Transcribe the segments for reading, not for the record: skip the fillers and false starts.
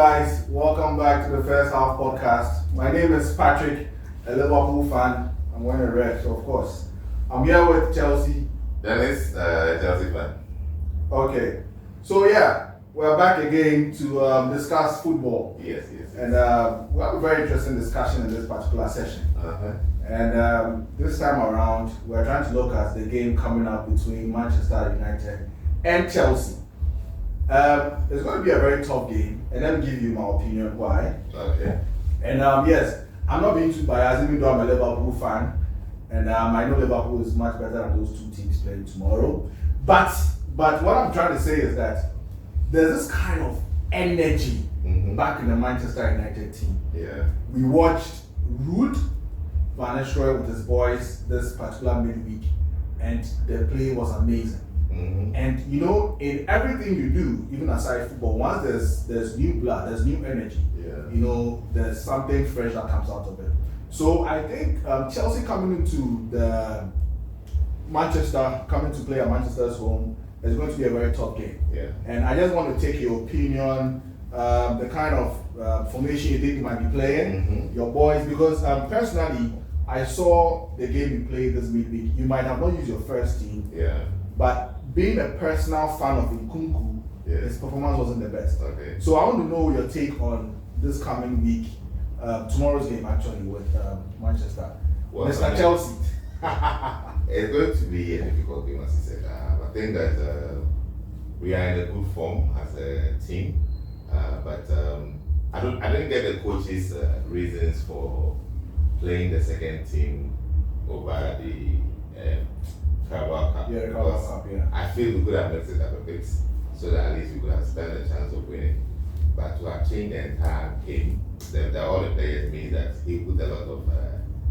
guys, welcome back to the First Half Podcast. My name is Patrick, a Liverpool fan. I'm wearing a red, so of course. I'm here with Chelsea. Dennis, Chelsea fan. Okay, so yeah, we're back again to discuss football. Yes. And we have a very interesting discussion in this particular session. And this time around, we're trying to look at the game coming up between Manchester United and Chelsea. It's going to be a very tough game, and let me give you my opinion why. Okay. And yes, I'm not being too biased, even though I'm a Liverpool fan, and I know Liverpool is much better than those two teams playing tomorrow. But what I'm trying to say is that there's this kind of energy back in the Manchester United team. Yeah. We watched Ruud Van Nistelrooy with his boys this particular midweek, and the play was amazing. And you know, in everything you do, even aside football, once there's new blood, there's new energy. Yeah. You know, there's something fresh that comes out of it. So I think Chelsea coming into the coming to play at Manchester's home is going to be a very tough game. Yeah. And I just want to take your opinion, the kind of formation you think you might be playing, your boys, because personally, I saw the game you played this midweek. You might have not used your first team. Yeah. But being a personal fan of Nkunku, his performance wasn't the best. Okay. So I want to know your take on this coming week, tomorrow's game actually with Manchester. Well, Mr. Chelsea. It's going to be a difficult game, as you said. I think that we are in a good form as a team, but I didn't get the coach's reasons for playing the second team over the Carabao Cup. Yeah, the Carabao Cup, yeah. I feel we could have mixed it up a bit so that at least we could have stand a chance of winning. But to have changed the entire game, all the players mean that he put a lot of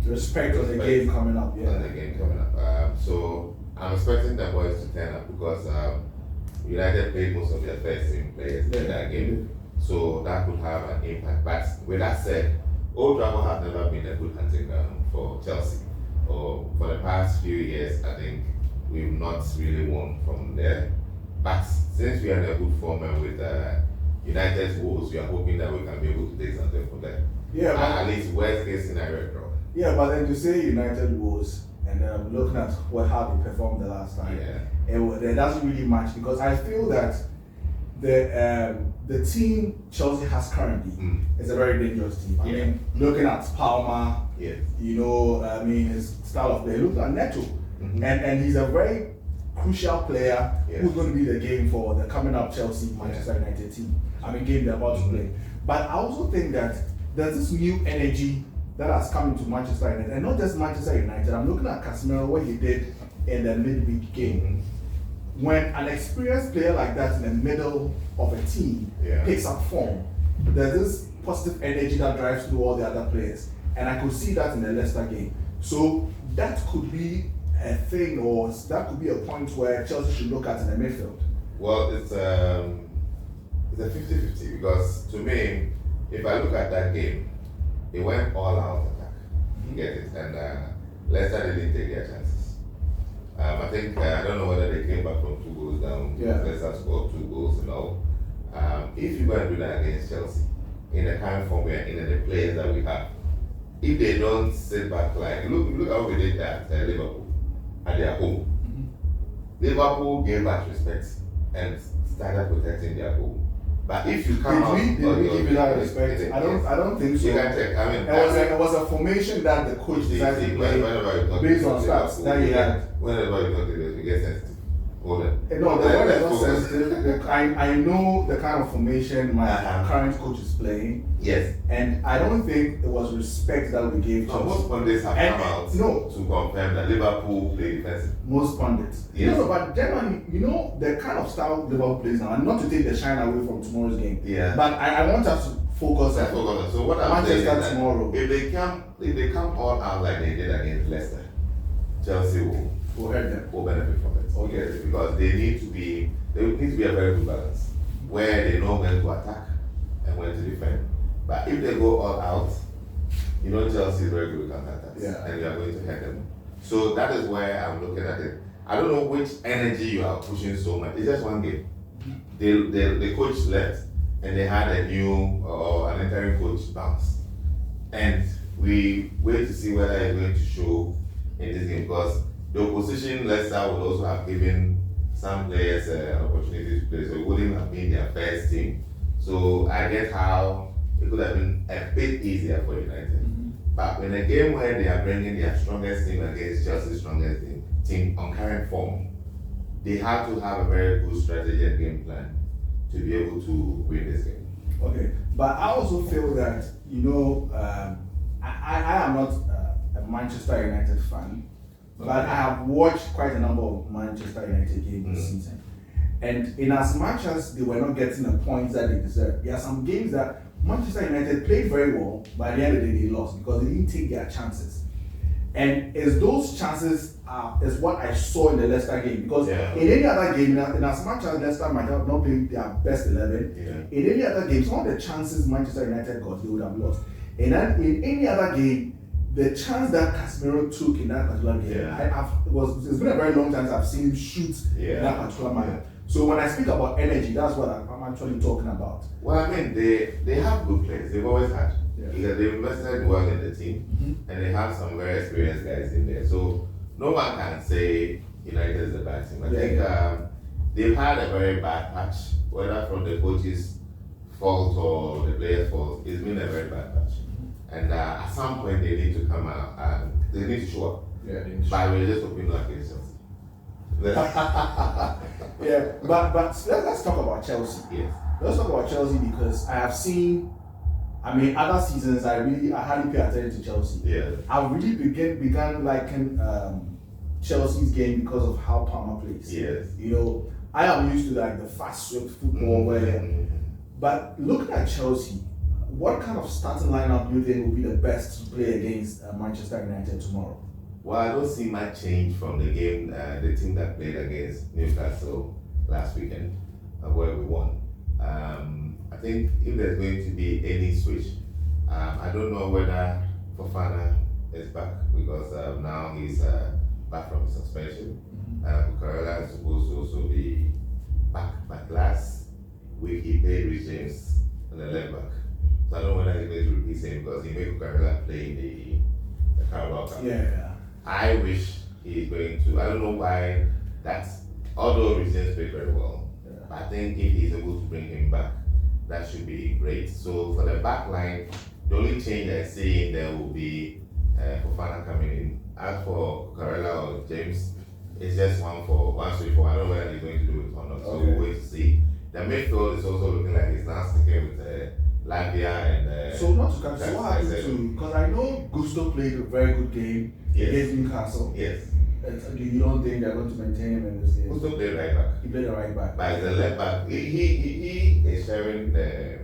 respect on the game coming up. Yeah. On the game coming up. So I'm expecting the boys to turn up because United played most of their first team players in that game. So that could have an impact. But with that said, Old Trafford has never been a good hunting ground for Chelsea. Or for the past few years, I think we've not really won from there. But since we are in a good form and with United's woes, we are hoping that we can be able to take something from there. Yeah, at least worst case scenario draw. Yeah, but then to say United woes and looking at how they performed the last time, it doesn't really match because I feel that the team Chelsea has currently is a very dangerous team. I mean, looking at Palmer, you know, I mean, his style of play, look at Neto, and he's a very crucial player who's going to be the game for the coming up Chelsea Manchester United team. I mean, game they're about to play. But I also think that there's this new energy that has come into Manchester United, and not just Manchester United. I'm looking at Casemiro, what he did in the midweek game. When an experienced player like that in the middle of a team picks up form, there's this positive energy that drives through all the other players. And I could see that in the Leicester game. So that could be a thing, or that could be a point where Chelsea should look at in the midfield. Well, it's a 50-50 because to me, if I look at that game, it went all out attack. You get it? And Leicester didn't take their chances. I think, I don't know whether they came back from 2 goals down. Leicester scored 2 goals and all. If you go and do that against Chelsea, in the kind of form we are in and the players that we have, if they don't sit back like, look how we did that at Liverpool, at their home. Liverpool gave back respect and started protecting their home. But if you come out, did we give you that respect? I don't think so. You can check. I mean, it was a formation that the coach decided to play based on stats that he had. Whenever you talk to this, we get sensitive. Hold on. No, the word is not sensitive. I know the kind of formation my current coach is playing. Yes. And I don't think it was respect that we gave. No, most pundits have come out to confirm that Liverpool play defensive. Most pundits. Yes. No, but generally, you know, the kind of style Liverpool plays now, and not to take the shine away from tomorrow's game. Yeah. But I want us to focus on So what I'm saying is that tomorrow. If they come all out like they did against Leicester, Chelsea will benefit from it. Okay. Because they need to be a very good balance where they know when to attack and when to defend. But if they go all out, you know Chelsea is very good with counter-attacks, and you are going to hurt them. So that is where I'm looking at it. I don't know which energy you are pushing so much. It's just one game. The coach left, and they had a new or an interim coach bounce. And we wait to see whether he's going to show in this game, because the opposition Leicester would also have given some players an opportunity to play, so it wouldn't have been their first team. So I get how it could have been a bit easier for United. But in a game where they are bringing their strongest team against Chelsea's strongest team on current form, they have to have a very good strategy and game plan to be able to win this game. Okay, but I also feel that, I am not a Manchester United fan, but I have watched quite a number of Manchester United games this season. And in as much as they were not getting the points that they deserve, there are some games that Manchester United played very well, but at the end of the day they lost because they didn't take their chances. And as those chances is what I saw in the Leicester game, because in any other game, in as much as Leicester might have not played their best 11, in any other game, some of the chances Manchester United got, they would have lost. And then in any other game, the chance that Casemiro took in that particular game, it's been a very long time since I've seen him shoot in that particular manner. So when I speak about energy, that's what I'm actually talking about. Well, I mean, they have good players. They've always had. Because they've invested well in the team, and they have some very experienced guys in there. So no one can say United is a bad team. I think they've had a very bad patch, whether from the coach's fault or the player's fault. It's been a very bad patch. And at some point they need to come out and they need to show up. But we're just hoping not against Chelsea. But let's talk about Chelsea. Yes. Let's talk about Chelsea, because I have seen, other seasons I hardly pay attention to Chelsea. Yeah. I've really began liking Chelsea's game because of how Palmer plays. Yes. I am used to the fast swift football but looking at Chelsea, what kind of starting lineup do you think will be the best to play against Manchester United tomorrow? Well, I don't see much change from the game, the team that played against Newcastle last weekend, where we won. I think if there's going to be any switch, I don't know whether Fofana is back, because now he's back from suspension. Cucurella is supposed to also be back, but last week he played Reece James on the left back. So I don't know whether he's going to repeat him, because he made Cucurella play the Carabao Cup. I wish he's going to. I don't know why although Reece James played very well, I think if he's able to bring him back, that should be great. So for the back line, the only change I see in there will be Fofana coming in. As for Cucurella or James, it's just one switch for. I don't know whether he's going to do it or not. So we'll wait to see. The midfield is also looking like it's now sticking with Lavia and. So not to cut. So what happened to? Because I know Gusto played a very good game against Newcastle. Yes. You don't think they're going to maintain him in this game? Gusto played right back. He played a right back. But as a left back, he is sharing the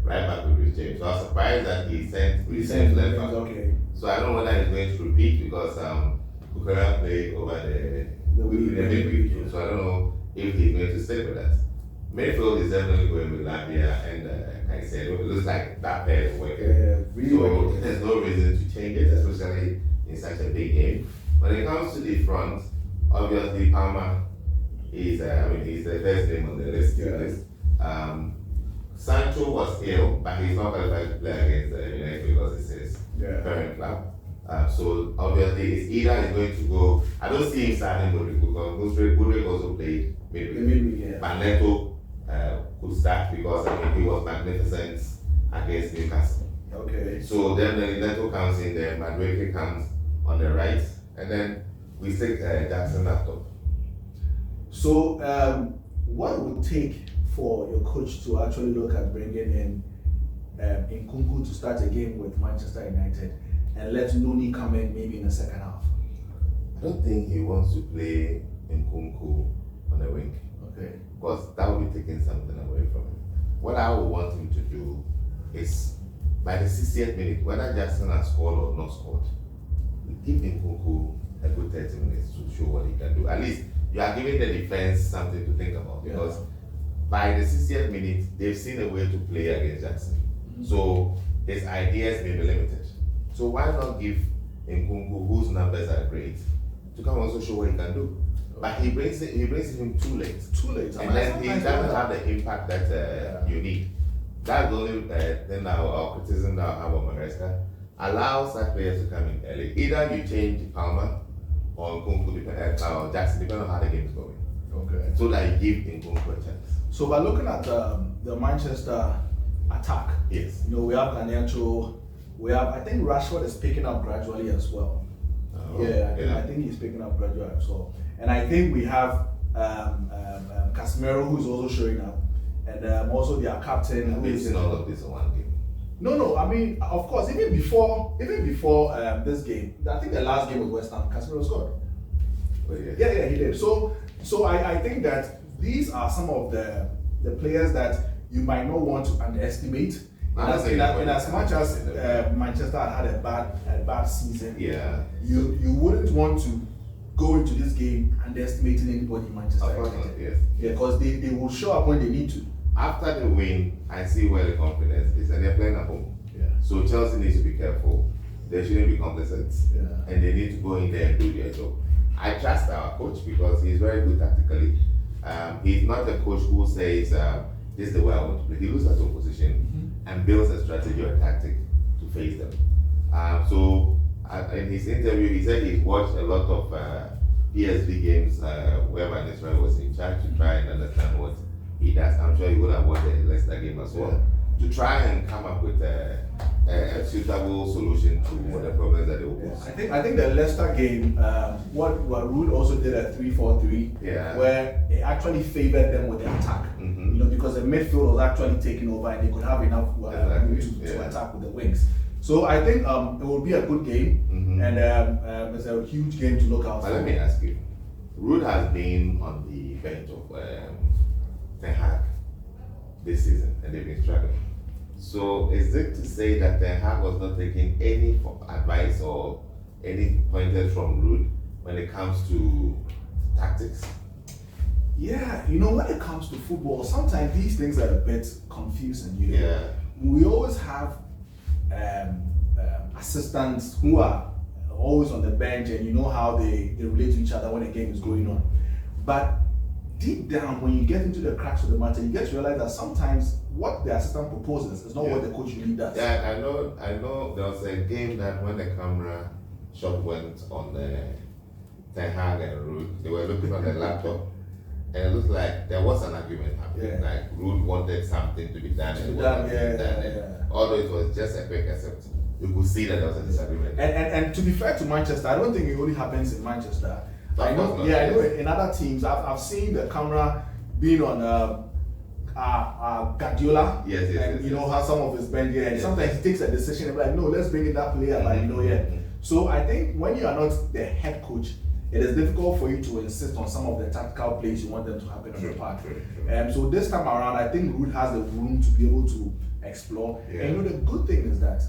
right back with Reece James. So I was surprised that he sent Reece James left back. Okay. So I don't know whether he's going to repeat, because Cucurella played over the midweek. So I don't know if he's going to stick with that. Midfield is definitely going with Lavia and Caicedo. It looks like that pair is working. So there's no reason to change it, especially in such a big game. When it comes to the front, obviously Palmer is he's the first name on the list. Sancho was ill, but he's not qualified to play against United because it's his current club. So obviously it's either he's going to go. I don't see him starting Mudryk, because Mudryk also played midweek. But Neto could start, because he was magnificent against Newcastle. Okay. So then Neto comes in there, Madueke comes on the right, and then we stick Jackson up top. So what would it take for your coach to actually look at bringing in Nkunku to start a game with Manchester United and let Noni come in maybe in the second half? I don't think he wants to play Nkunku on the wing. Okay. Because that would be taking something away from him. What I would want him to do is, by the 60th minute, whether Jackson has scored or not scored, give Nkunku a good 30 minutes to show what he can do. At least you are giving the defense something to think about, because by the 60th minute, they've seen a way to play against Jackson. So his ideas may be limited. So why not give Nkunku, whose numbers are great, to come also show what he can do? But he brings it in too late. Too late. And then he doesn't have the impact that you need. That's the only thing now, or criticism that I have on Maresca. Allow such players to come in early. Either you change Palmer or Nkunku, or Jackson, depending on how the game is going. Okay. So that you give Nkunku a chance. So by looking at the Manchester attack, yes, you know, we have Garnacho, we have, I think Rashford is picking up gradually as well. I think he's picking up gradually as well. And I think we have Casemiro, who's also showing up, and also their captain. We've seen all of this in one game. No. I mean, of course, even before this game, I think the last game was West Ham. Casemiro scored. Oh, yeah. Yeah, he did. So I think that these are some of the players that you might not want to underestimate. In as much as Manchester had a bad season, you wouldn't want to go into this game underestimating anybody in Manchester United. Yes. Yeah, because they will show up when they need to. After the win, I see where the confidence is, and they're playing at home. Yeah. So Chelsea needs to be careful. They shouldn't be complacent, and they need to go in there and do their job. I trust our coach because he's very good tactically. He's not a coach who says, this is the way I want to play. He looks at the opposition and builds a strategy or tactic to face them. So in his interview, he said he's watched a lot of PSV games where Van Nistelrooy was in charge to try and understand what he does. I'm sure he would have watched the Leicester game as well to try and come up with a suitable solution to the problems that they will pose. I think the Leicester game, what Ruud also did at 3-4-3, where it actually favored them with the attack. You know, because the midfield was actually taking over and they could have enough to attack with the wings. So I think it will be a good game, and it's a huge game to look out for. But let me ask you, Ruud has been on the bench of Ten Hag this season, and they've been struggling. So is it to say that Ten Hag was not taking any advice or any pointers from Ruud when it comes to tactics? Yeah, you know, when it comes to football, sometimes these things are a bit confusing. You know, we always have assistants who are always on the bench, and you know how they relate to each other when a game is going on. But deep down, when you get into the cracks of the matter, you get to realize that sometimes what the assistant proposes is not what the coach really does. Yeah, I know there was a game that when the camera shot went on Ten Hag and Ruud, they were looking on the laptop, and it looked like there was an argument happening. Like Ruud wanted something to be done, and it wasn't being done. Although it was just a quick accept, you could see that there was a disagreement. And to be fair to Manchester, I don't think it only happens in Manchester. I know in other teams, I've seen the camera being on Guardiola, and you know how some of his bench, and sometimes he takes a decision and be like, no, let's bring in that player, like, you know, So I think when you are not the head coach, it is difficult for you to insist on some of the tactical plays you want them to happen on the park. So this time around, I think Ruud has the room to be able to explore. And you know, the good thing is that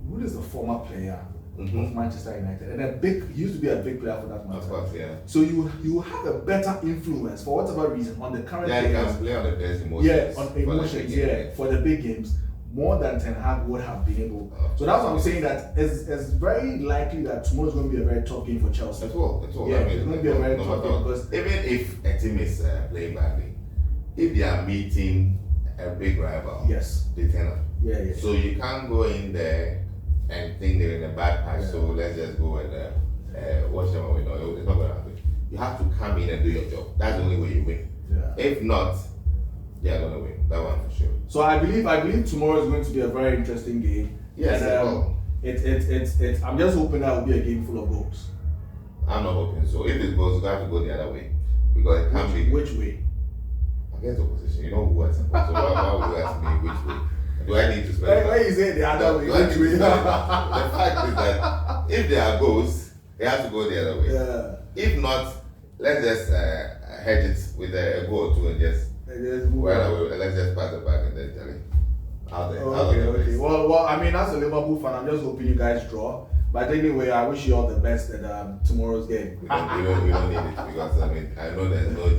Ruud is a former player of Manchester United, and he used to be a big player for that matter. Of course, So you have a better influence for whatever reason on the current players. You can play on the players' emotions. On emotions, for the big games, more than Ten Hag would have been able. So that's what I'm saying, that it's very likely that tomorrow is going to be a very tough game for Chelsea. It will. Yeah, it's going to be a very tough game, because even if a team is playing badly, if they are meeting a big rival, they turn up. So you can't go in there and think they're in a bad patch, so let's just go and watch them away. No, it's not going to happen. You have to come in and do your job. That's the only way you win. If not, they are going to win. That one for sure. So I believe tomorrow is going to be a very interesting game. Yes, it's I'm just hoping that will be a game full of goals. I'm not hoping so. If it goes, you have to go the other way, because it can't be. Which way? Against opposition. You know who what's supposed. So why would you ask me which way? Do I need to spend? Why you say the other way? Which way? The fact is that if there are goals, they have to go the other way. If not, let's just hedge it with a goal or two and just let's just pass it back and then tell it. Okay. Well, I mean, as a Liverpool fan, I'm just hoping you guys draw. But anyway, I wish you all the best at tomorrow's game. We don't need it, because I mean, I know there's no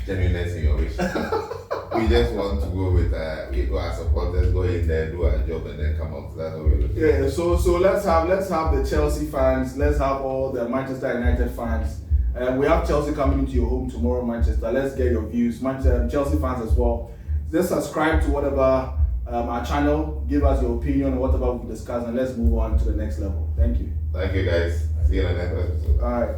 genuineness in your wish. We just want to go with our supporters, go in there, do our job, and then come out. That's what we're looking at. So let's have the Chelsea fans, let's have all the Manchester United fans. We have Chelsea coming into your home tomorrow, Manchester. Let's get your views. Chelsea fans as well. Just subscribe to whatever our channel. Give us your opinion on whatever we discussed, and let's move on to the next level. Thank you. Thank you, guys. See you in the next episode. All right.